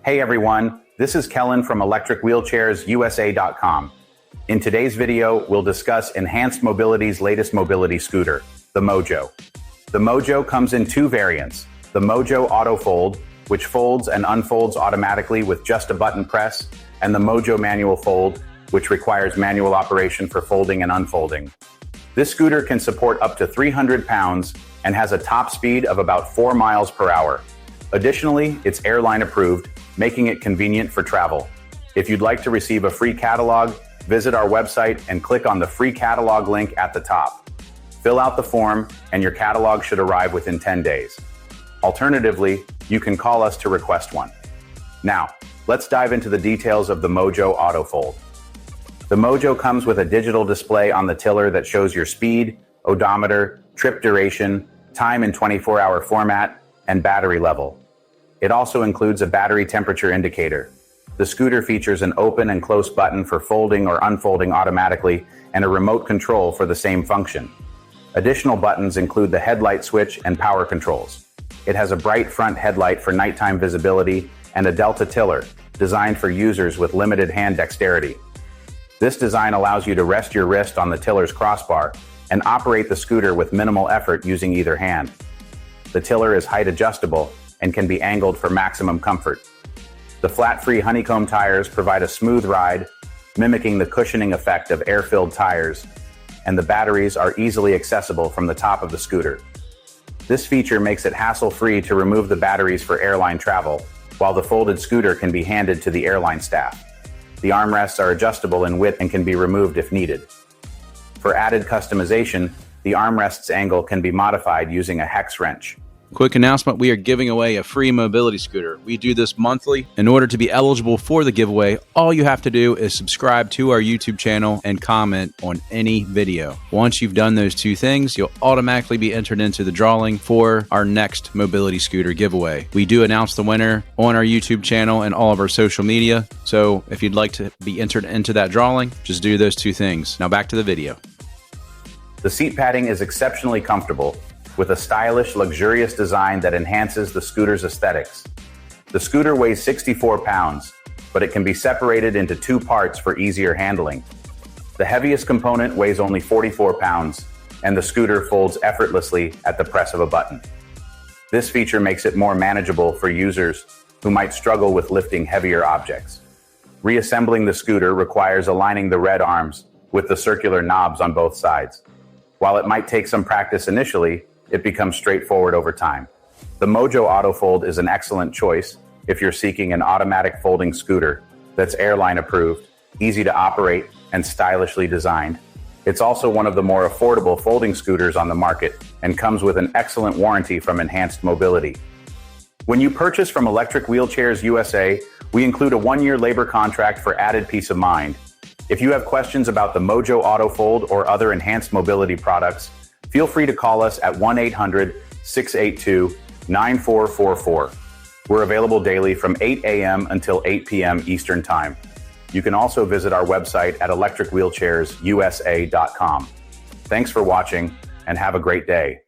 Hey everyone, this is Kellen from electricwheelchairsusa.com. In today's video, we'll discuss Enhanced Mobility's latest mobility scooter, the Mojo. The Mojo comes in two variants, the Mojo Auto Fold, which folds and unfolds automatically with just a button press, and the Mojo Manual Fold, which requires manual operation for folding and unfolding. This scooter can support up to 300 pounds and has a top speed of about 4 miles per hour. Additionally, it's airline approved, making it convenient for travel. If you'd like to receive a free catalog, visit our website and click on the free catalog link at the top. Fill out the form and your catalog should arrive within 10 days. Alternatively, you can call us to request one. Now, let's dive into the details of the Mojo Auto Fold. The Mojo comes with a digital display on the tiller that shows your speed, odometer, trip duration, time in 24-hour format, and battery level. It also includes a battery temperature indicator. The scooter features an open and close button for folding or unfolding automatically and a remote control for the same function. Additional buttons include the headlight switch and power controls. It has a bright front headlight for nighttime visibility and a delta tiller, designed for users with limited hand dexterity. This design allows you to rest your wrist on the tiller's crossbar and operate the scooter with minimal effort using either hand. The tiller is height adjustable and can be angled for maximum comfort. The flat-free honeycomb tires provide a smooth ride, mimicking the cushioning effect of air-filled tires, and the batteries are easily accessible from the top of the scooter. This feature makes it hassle-free to remove the batteries for airline travel, while the folded scooter can be handed to the airline staff. The armrests are adjustable in width and can be removed if needed. For added customization, the armrest's angle can be modified using a hex wrench. Quick announcement, we are giving away a free mobility scooter. We do this monthly. In order to be eligible for the giveaway, all you have to do is subscribe to our YouTube channel and comment on any video. Once you've done those two things, you'll automatically be entered into the drawing for our next mobility scooter giveaway. We do announce the winner on our YouTube channel and all of our social media. So if you'd like to be entered into that drawing, just do those two things. Now back to the video. The seat padding is exceptionally comfortable, with a stylish, luxurious design that enhances the scooter's aesthetics. The scooter weighs 64 pounds, but it can be separated into two parts for easier handling. The heaviest component weighs only 44 pounds, and the scooter folds effortlessly at the press of a button. This feature makes it more manageable for users who might struggle with lifting heavier objects. Reassembling the scooter requires aligning the red arms with the circular knobs on both sides. While it might take some practice initially, it becomes straightforward over time. The Mojo Auto Fold is an excellent choice if you're seeking an automatic folding scooter that's airline approved, easy to operate, and stylishly designed. It's also one of the more affordable folding scooters on the market and comes with an excellent warranty from Enhanced Mobility. When you purchase from Electric Wheelchairs USA, we include a 1-year labor contract for added peace of mind. If you have questions about the Mojo Auto Fold or other Enhanced Mobility products, feel free to call us at 1-800-682-9444. We're available daily from 8 a.m. until 8 p.m. Eastern Time. You can also visit our website at electricwheelchairsusa.com. Thanks for watching and have a great day.